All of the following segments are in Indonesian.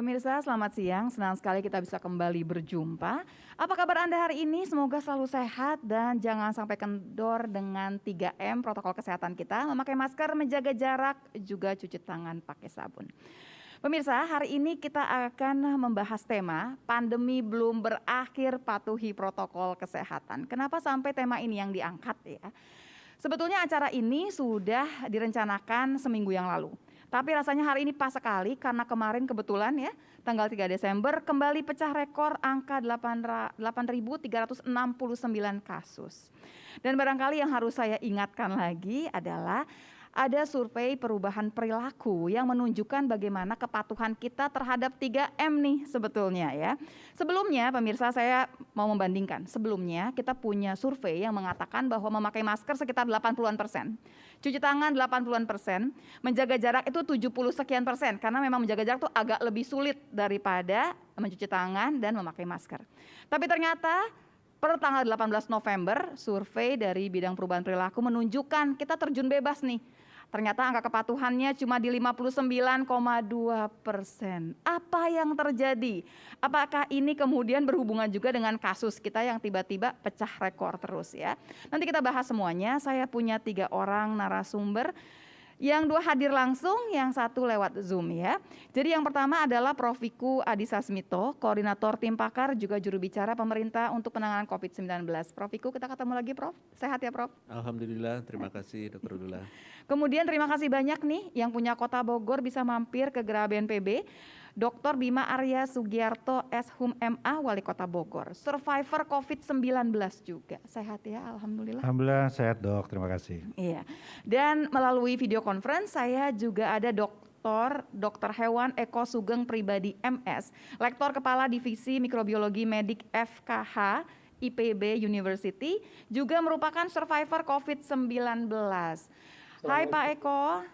Halo pemirsa, selamat siang. Senang sekali kita bisa kembali berjumpa. Apa kabar Anda hari ini? Semoga selalu sehat dan jangan sampai kendor dengan 3M protokol kesehatan kita. Memakai masker, menjaga jarak, juga cuci tangan pakai sabun. Pemirsa, hari ini kita akan membahas tema pandemi belum berakhir patuhi protokol kesehatan. Kenapa sampai tema ini yang diangkat ya? Sebetulnya acara ini sudah direncanakan seminggu yang lalu. Tapi rasanya hari ini pas sekali karena kemarin kebetulan ya tanggal 3 Desember kembali pecah rekor angka 8.369 kasus. Dan barangkali yang harus saya ingatkan lagi adalah ada survei perubahan perilaku yang menunjukkan bagaimana kepatuhan kita terhadap 3M nih sebetulnya ya. Sebelumnya pemirsa saya mau membandingkan, sebelumnya kita punya survei yang mengatakan bahwa memakai masker sekitar 80-an%, cuci tangan 80-an%, menjaga jarak itu 70 sekian persen karena memang menjaga jarak itu agak lebih sulit daripada mencuci tangan dan memakai masker. Tapi ternyata per tanggal 18 November, survei dari bidang perubahan perilaku menunjukkan kita terjun bebas nih. Ternyata angka kepatuhannya cuma di 59,2%. Apa yang terjadi? Apakah ini kemudian berhubungan juga dengan kasus kita yang tiba-tiba pecah rekor terus ya? Nanti kita bahas semuanya. Saya punya 3 orang narasumber. Yang 2 hadir langsung, yang 1 lewat Zoom ya. Jadi yang pertama adalah Prof. Wiku Adhisa Smito, Koordinator Tim Pakar juga juru bicara pemerintah untuk penanganan COVID-19. Prof. Wiku, kita ketemu lagi Prof. Sehat ya Prof? Alhamdulillah, terima kasih Dr. Dula. Kemudian terima kasih banyak nih yang punya Kota Bogor bisa mampir ke Geraha BNPB. Dr. Bima Arya Sugiarto, S.Hum MA, Wali Kota Bogor. Survivor COVID-19 juga. Sehat ya, Alhamdulillah. Alhamdulillah sehat dok, terima kasih. Iya, dan melalui video conference saya juga ada Dr. Hewan Eko Sugeng Pribadi MS, Lektor Kepala Divisi Mikrobiologi Medik FKH IPB University, juga merupakan survivor COVID-19. Hai Pak Eko.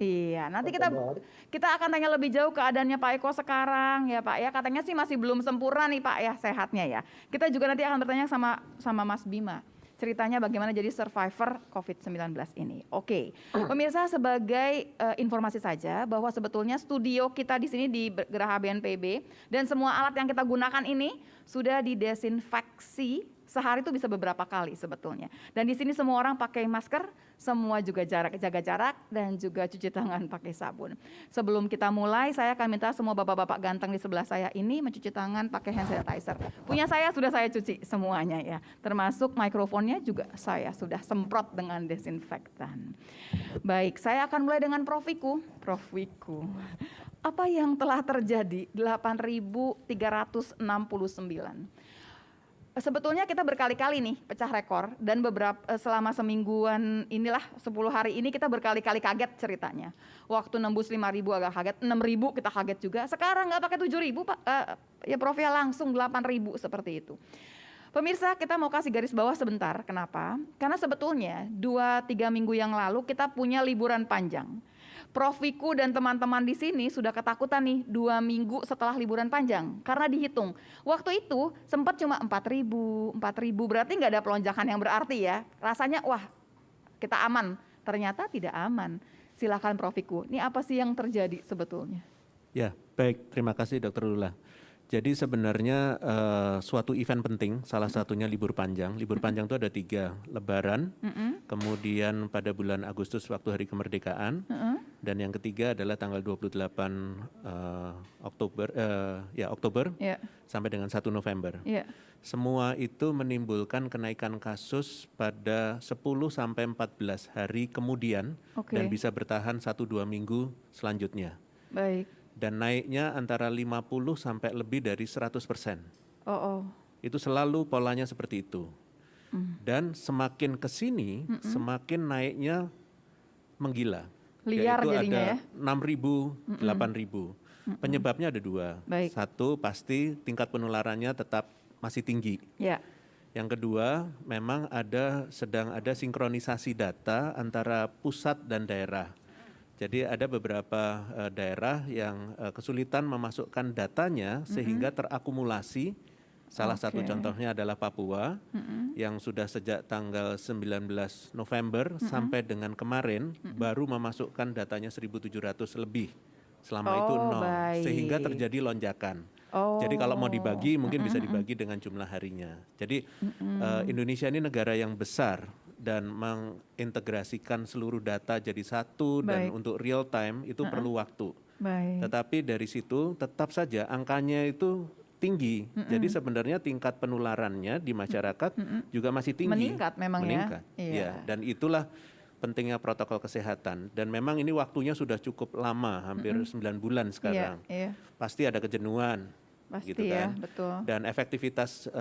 Iya, nanti kita akan tanya lebih jauh keadaannya Pak Eko sekarang ya Pak ya. Katanya sih masih belum sempurna nih Pak ya sehatnya ya. Kita juga nanti akan bertanya sama Mas Bima. Ceritanya bagaimana jadi survivor COVID-19 ini. Oke, pemirsa sebagai informasi saja bahwa sebetulnya studio kita di sini di Geraha BNPB dan semua alat yang kita gunakan ini sudah didesinfeksi sehari itu bisa beberapa kali sebetulnya. Dan di sini semua orang pakai masker, semua juga jaga jarak dan juga cuci tangan pakai sabun. Sebelum kita mulai, saya akan minta semua bapak-bapak ganteng di sebelah saya ini mencuci tangan pakai hand sanitizer. Punya saya sudah saya cuci semuanya ya. Termasuk mikrofonnya juga saya sudah semprot dengan desinfektan. Baik, saya akan mulai dengan Prof. Wiku. Prof. Wiku, apa yang telah terjadi 8.369? Sebetulnya kita berkali-kali nih pecah rekor dan selama semingguan inilah 10 hari ini kita berkali-kali kaget ceritanya. Waktu nembus 5.000 agak kaget, 6.000 kita kaget juga. Sekarang nggak pakai 7.000 Pak, ya Prof ya langsung 8.000 seperti itu. Pemirsa kita mau kasih garis bawah sebentar, kenapa? Karena sebetulnya 2-3 minggu yang lalu kita punya liburan panjang. Prof. Wiku dan teman-teman di sini sudah ketakutan nih 2 minggu setelah liburan panjang. Karena dihitung, waktu itu sempat cuma 4.000 berarti nggak ada pelonjakan yang berarti ya. Rasanya wah kita aman, ternyata tidak aman. Silakan Prof. Wiku, ini apa sih yang terjadi sebetulnya? Ya, baik, terima kasih Dr. Dula. Jadi sebenarnya suatu event penting, salah satunya libur panjang. Libur panjang itu ada 3, Lebaran, kemudian pada bulan Agustus waktu hari kemerdekaan, dan yang ketiga adalah tanggal 28 Oktober sampai dengan 1 November. Semua itu menimbulkan kenaikan kasus pada 10-14 hari kemudian dan bisa bertahan 1-2 minggu selanjutnya. Baik. Dan naiknya antara 50 sampai lebih dari 100%. Itu selalu polanya seperti itu. Dan semakin ke sini, semakin naiknya menggila. Liar yaitu jadinya ada 6.000, 8.000. Penyebabnya ada 2. Baik. 1, pasti tingkat penularannya tetap masih tinggi. Ya. Yang kedua, memang sedang ada sinkronisasi data antara pusat dan daerah. Jadi ada beberapa daerah yang kesulitan memasukkan datanya sehingga terakumulasi. Salah satu contohnya adalah Papua yang sudah sejak tanggal 19 November sampai dengan kemarin baru memasukkan datanya 1.700 lebih selama itu Oh, 0, baik. sehingga terjadi lonjakan. Oh. Jadi kalau mau dibagi mungkin bisa dibagi dengan jumlah harinya. Jadi Indonesia ini negara yang besar dan mengintegrasikan seluruh data jadi satu dan Baik. untuk real time itu perlu waktu. Baik. Tetapi dari situ tetap saja angkanya itu tinggi. Jadi sebenarnya tingkat penularannya di masyarakat juga masih tinggi. Meningkat memang ya? Meningkat. Iya. Ya, dan itulah pentingnya protokol kesehatan. Dan memang ini waktunya sudah cukup lama, hampir 9 bulan sekarang. Iya. Pasti ada kejenuhan. Pasti gitu ya, kan. betul. Dan efektivitas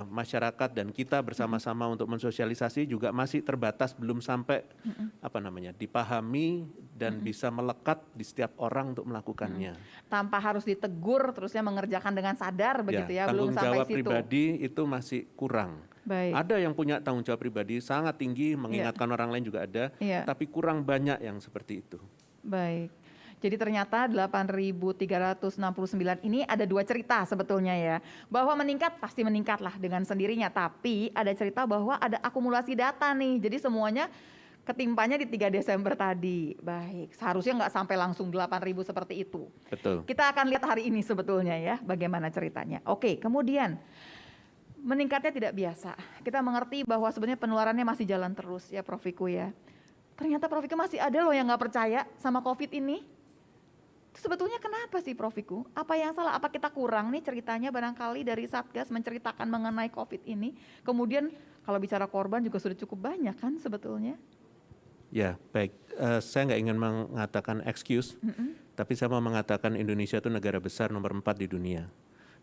masyarakat dan kita bersama-sama untuk mensosialisasi juga masih terbatas, belum sampai dipahami dan bisa melekat di setiap orang untuk melakukannya. Tanpa harus ditegur, terusnya mengerjakan dengan sadar begitu ya, belum tanggung sampai jawab situ. pribadi itu masih kurang. Baik. Ada yang punya tanggung jawab pribadi sangat tinggi, mengingatkan orang lain juga ada, Iya. tapi kurang banyak yang seperti itu. Baik. Jadi ternyata 8.369 ini ada 2 cerita sebetulnya ya. Bahwa meningkat pasti meningkat lah dengan sendirinya. Tapi ada cerita bahwa ada akumulasi data nih. Jadi semuanya ketimpanya di 3 Desember tadi. Baik, seharusnya nggak sampai langsung 8.000 seperti itu. Betul. Kita akan lihat hari ini sebetulnya ya bagaimana ceritanya. Oke, kemudian meningkatnya tidak biasa. Kita mengerti bahwa sebenarnya penularannya masih jalan terus ya Prof. Wiku ya. Ternyata Prof. Wiku masih ada loh yang nggak percaya sama COVID ini. Sebetulnya kenapa sih Prof. Wiku? Apa yang salah? Apa kita kurang nih ceritanya barangkali dari Satgas menceritakan mengenai COVID ini? Kemudian kalau bicara korban juga sudah cukup banyak kan sebetulnya? Ya, baik. Saya nggak ingin mengatakan excuse, tapi saya mau mengatakan Indonesia itu negara besar nomor 4 di dunia.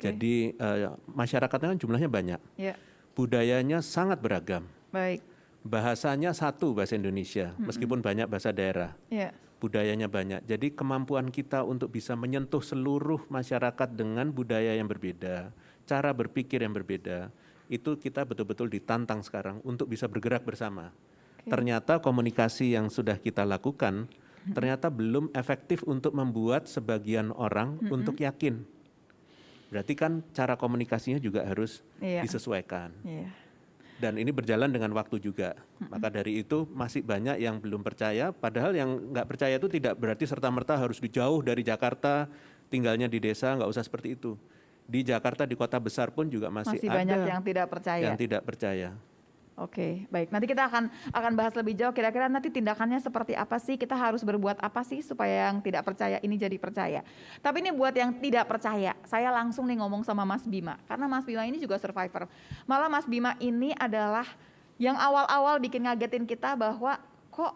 Jadi masyarakatnya kan jumlahnya banyak. Ya, Budayanya sangat beragam. baik. Bahasanya satu, bahasa Indonesia, meskipun banyak bahasa daerah. Ya, Budayanya banyak. Jadi kemampuan kita untuk bisa menyentuh seluruh masyarakat dengan budaya yang berbeda, cara berpikir yang berbeda, itu kita betul-betul ditantang sekarang untuk bisa bergerak bersama. Ternyata komunikasi yang sudah kita lakukan ternyata belum efektif untuk membuat sebagian orang untuk yakin. Berarti kan cara komunikasinya juga harus Iya. disesuaikan. iya. Dan ini berjalan dengan waktu juga. Maka dari itu masih banyak yang belum percaya, padahal yang nggak percaya itu tidak berarti serta-merta harus dijauh dari Jakarta, tinggalnya di desa, nggak usah seperti itu. Di Jakarta, di kota besar pun juga masih ada Banyak yang tidak percaya. yang tidak percaya. Oke, baik. Nanti kita akan bahas lebih jauh. Kira-kira nanti tindakannya seperti apa sih? Kita harus berbuat apa sih supaya yang tidak percaya ini jadi percaya? Tapi ini buat yang tidak percaya, saya langsung nih ngomong sama Mas Bima. Karena Mas Bima ini juga survivor. Malah Mas Bima ini adalah yang awal-awal bikin ngagetin kita bahwa kok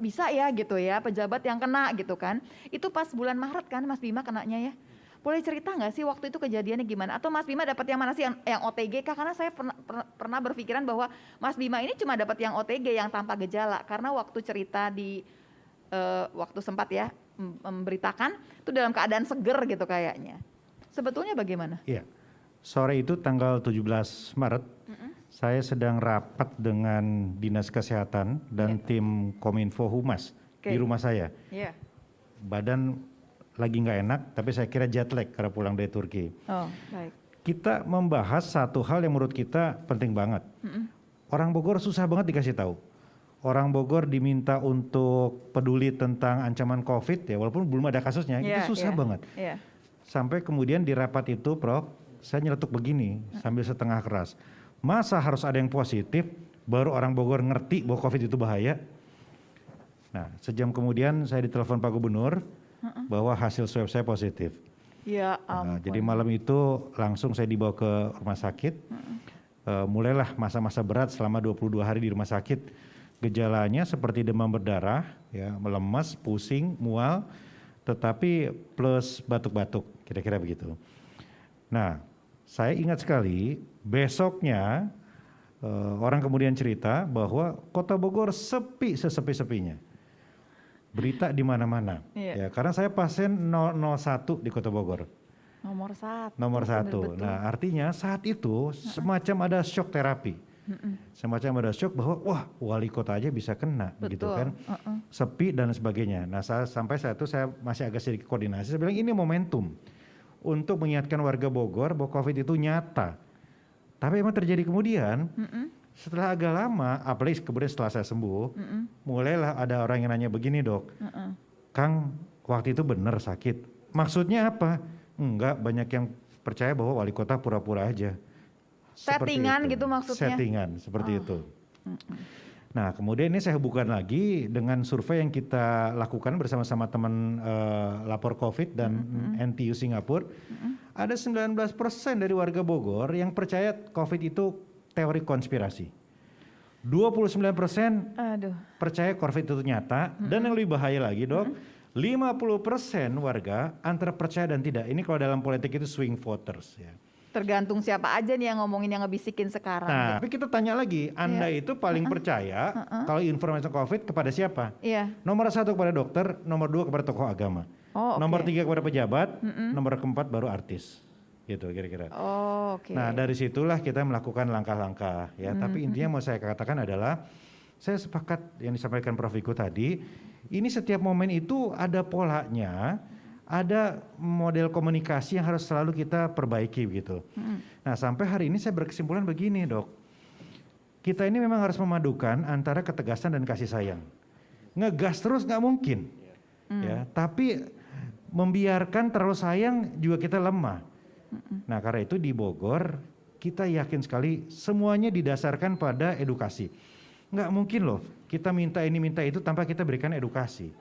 bisa ya gitu ya pejabat yang kena gitu kan. Itu pas bulan Maret kan Mas Bima kenanya ya. Boleh cerita nggak sih waktu itu kejadiannya gimana? Atau Mas Bima dapat yang mana sih yang OTG kah? Karena saya pernah berpikiran bahwa Mas Bima ini cuma dapat yang OTG yang tanpa gejala. Karena waktu cerita di waktu sempat ya memberitakan itu dalam keadaan seger gitu kayaknya. Sebetulnya bagaimana? Iya, sore itu tanggal 17 Maret, saya sedang rapat dengan Dinas Kesehatan dan tim Kominfo Humas di rumah saya. Iya. Badan lagi nggak enak, tapi saya kira jet lag karena pulang dari Turki. Oh, baik. Kita membahas satu hal yang menurut kita penting banget. Orang Bogor susah banget dikasih tahu. Orang Bogor diminta untuk peduli tentang ancaman COVID ya, walaupun belum ada kasusnya, itu susah banget. Iya. Sampai kemudian di rapat itu, Prof, saya nyeletuk begini sambil setengah keras. Masa harus ada yang positif, baru orang Bogor ngerti bahwa COVID itu bahaya? Nah, sejam kemudian saya ditelepon Pak Gubernur, bahwa hasil swab saya positif. Ya Nah, ampun. jadi malam itu langsung saya dibawa ke rumah sakit. Mulailah masa-masa berat selama 22 hari di rumah sakit. Gejalanya seperti demam berdarah, ya, melemas, pusing, mual, tetapi plus batuk-batuk, kira-kira begitu. Nah, saya ingat sekali besoknya orang kemudian cerita bahwa Kota Bogor sepi sesepi-sepinya. Berita di mana-mana, ya, karena saya pasien 001 di Kota Bogor. Nomor 1. Nomor 1. Nah, artinya saat itu semacam ada shock terapi. Semacam ada shock bahwa wah, wali kota aja bisa kena, gitu kan. Sepi dan sebagainya. Nah, sampai saat itu saya masih agak sedikit koordinasi. Saya bilang ini momentum untuk mengingatkan warga Bogor bahwa COVID itu nyata. Tapi emang terjadi kemudian. Setelah agak lama, apalagi kemudian setelah saya sembuh, mulailah ada orang yang nanya begini, Dok, Kang, waktu itu benar sakit. Maksudnya apa? Enggak, banyak yang percaya bahwa wali kota pura-pura aja. Seperti Settingan itu. gitu maksudnya? Settingan, seperti itu. Nah, kemudian ini saya hubungkan lagi dengan survei yang kita lakukan bersama-sama teman lapor COVID dan NTU Singapura. Ada 19% dari warga Bogor yang percaya COVID itu teori konspirasi. 29% Aduh. percaya COVID itu nyata, dan yang lebih bahaya lagi dok, 50% warga antara percaya dan tidak. Ini kalau dalam politik itu swing voters ya. Tergantung siapa aja nih yang ngomongin, yang ngebisikin sekarang. Nah, tapi kita tanya lagi, Anda Iya. itu paling percaya kalau informasi COVID kepada siapa? Iya. Nomor 1 kepada dokter, nomor 2 kepada tokoh agama, Oh, oke. nomor 3 kepada pejabat, nomor keempat baru artis, gitu kira-kira. Oh, oke. Nah dari situlah kita melakukan langkah-langkah ya. Tapi intinya mau saya katakan adalah, saya sepakat yang disampaikan Prof. Wiku tadi. Ini setiap momen itu ada polanya, ada model komunikasi yang harus selalu kita perbaiki gitu. Nah sampai hari ini saya berkesimpulan begini dok, kita ini memang harus memadukan antara ketegasan dan kasih sayang. Ngegas terus nggak mungkin, ya. Tapi membiarkan terlalu sayang juga kita lemah. Nah karena itu di Bogor kita yakin sekali semuanya didasarkan pada edukasi. Nggak mungkin loh kita minta ini minta itu tanpa kita berikan edukasi.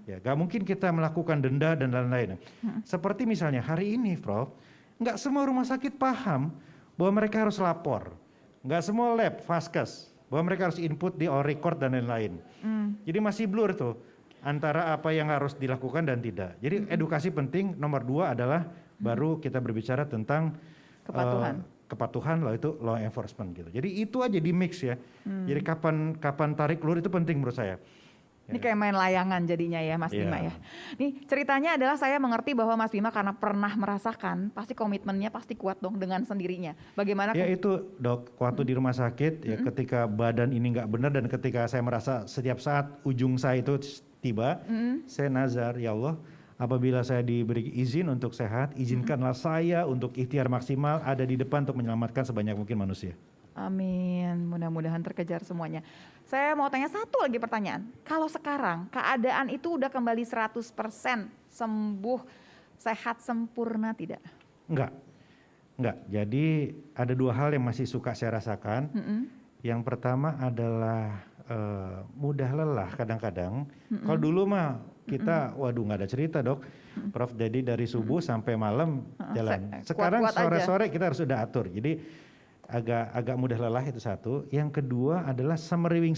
Ya, nggak mungkin kita melakukan denda dan lain-lain. Seperti misalnya hari ini Prof, nggak semua rumah sakit paham bahwa mereka harus lapor. Nggak semua lab, vaskes, bahwa mereka harus input di all record dan lain-lain. Jadi masih blur tuh antara apa yang harus dilakukan dan tidak. Jadi edukasi penting. Nomor 2 adalah baru kita berbicara tentang kepatuhan lalu itu law enforcement gitu. Jadi itu aja di mix ya. Jadi kapan tarik ulur itu penting menurut saya. Ini kayak main layangan jadinya ya Mas Bima ya. Nih ceritanya adalah saya mengerti bahwa Mas Bima karena pernah merasakan, pasti komitmennya pasti kuat dong dengan sendirinya. Bagaimana? Ya itu dok, waktu di rumah sakit ya ketika badan ini nggak benar dan ketika saya merasa setiap saat ujung saya itu tiba, saya nazar, ya Allah apabila saya diberi izin untuk sehat, izinkanlah saya untuk ikhtiar maksimal ada di depan untuk menyelamatkan sebanyak mungkin manusia. Amin, mudah-mudahan terkejar semuanya. Saya mau tanya satu lagi pertanyaan. Kalau sekarang keadaan itu udah kembali 100% sembuh, sehat sempurna tidak? Enggak. Jadi ada 2 hal yang masih suka saya rasakan. Yang pertama adalah mudah lelah kadang-kadang. Kalau dulu mah kita, waduh nggak ada cerita dok. Prof, jadi dari subuh sampai malam jalan. Sekarang sore-sore kita harus udah atur. Jadi agak mudah lelah itu satu. Yang kedua adalah semeriwing.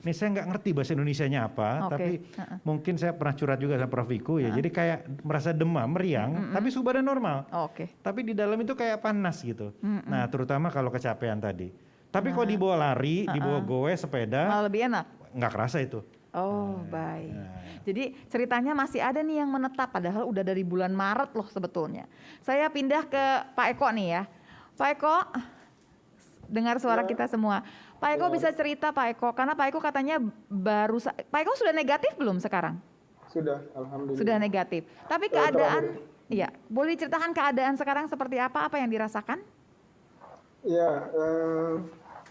Ini saya nggak ngerti bahasa Indonesianya apa, tapi mungkin saya pernah curhat juga sama Prof. Wiku ya. Jadi kayak merasa demam, meriang, tapi suhu badan normal. Tapi di dalam itu kayak panas gitu. Nah terutama kalau kecapean tadi. Tapi kalau dibawa lari, dibawa goe, sepeda, malah lebih enak. Nggak kerasa itu. Oh baik. Jadi ceritanya masih ada nih yang menetap, padahal udah dari bulan Maret loh sebetulnya. Saya pindah ke Pak Eko nih ya. Pak Eko, dengar suara kita semua. Pak Eko bisa cerita Pak Eko, karena Pak Eko katanya Pak Eko sudah negatif belum sekarang? Sudah, alhamdulillah. Sudah negatif. Tapi keadaan, ya boleh diceritakan keadaan sekarang seperti apa yang dirasakan? Ya,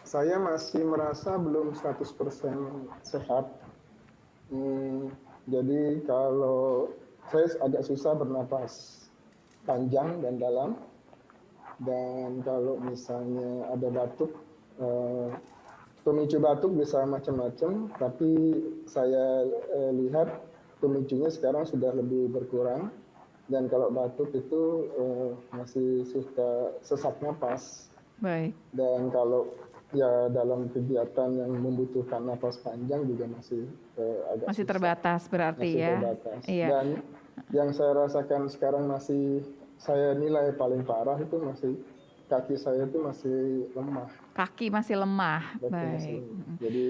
saya masih merasa belum 100% sehat. Jadi kalau saya agak susah bernapas panjang dan dalam. Dan kalau misalnya ada batuk, pemicu batuk bisa macam-macam, tapi saya lihat pemicunya sekarang sudah lebih berkurang. Dan kalau batuk itu masih suka sesak napas. Baik. Dan kalau ya dalam kegiatan yang membutuhkan napas panjang juga masih agak masih susah. Terbatas berarti masih ya. Terbatas. Iya. Dan yang saya rasakan sekarang masih saya nilai paling parah itu masih kaki saya itu masih lemah. Kaki masih lemah. Kaki Baik. masih lemah. Jadi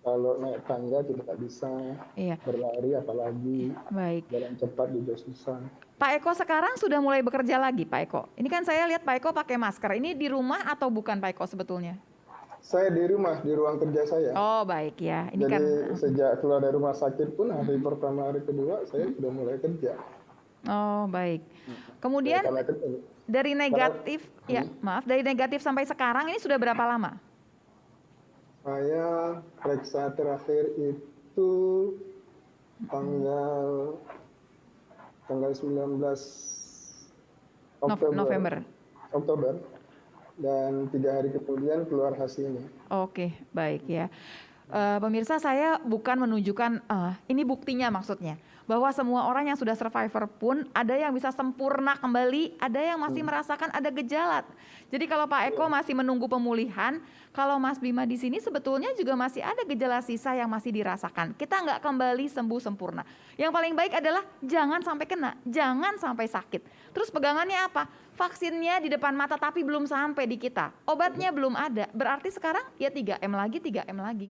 kalau naik tangga tidak bisa, berlari apalagi, baik. Jalan cepat juga susah. Pak Eko sekarang sudah mulai bekerja lagi Pak Eko. Ini kan saya lihat Pak Eko pakai masker. Ini di rumah atau bukan Pak Eko sebetulnya? Saya di rumah, di ruang kerja saya. Oh baik ya. Ini jadi kan sejak keluar dari rumah sakit pun hari pertama hari kedua saya sudah mulai kerja. Oh baik. Kemudian dari negatif, dari negatif sampai sekarang ini sudah berapa lama? Saya periksa terakhir itu tanggal 19 November. Oktober, dan 3 hari kemudian keluar hasilnya. Oke, baik ya. Pemirsa, saya bukan menunjukkan ini buktinya maksudnya. Bahwa semua orang yang sudah survivor pun ada yang bisa sempurna kembali, ada yang masih merasakan ada gejala. Jadi kalau Pak Eko masih menunggu pemulihan, kalau Mas Bima di sini sebetulnya juga masih ada gejala sisa yang masih dirasakan. Kita nggak kembali sembuh sempurna. Yang paling baik adalah jangan sampai kena, jangan sampai sakit. Terus pegangannya apa? Vaksinnya di depan mata tapi belum sampai di kita. Obatnya belum ada. Berarti sekarang ya 3M lagi, 3M lagi.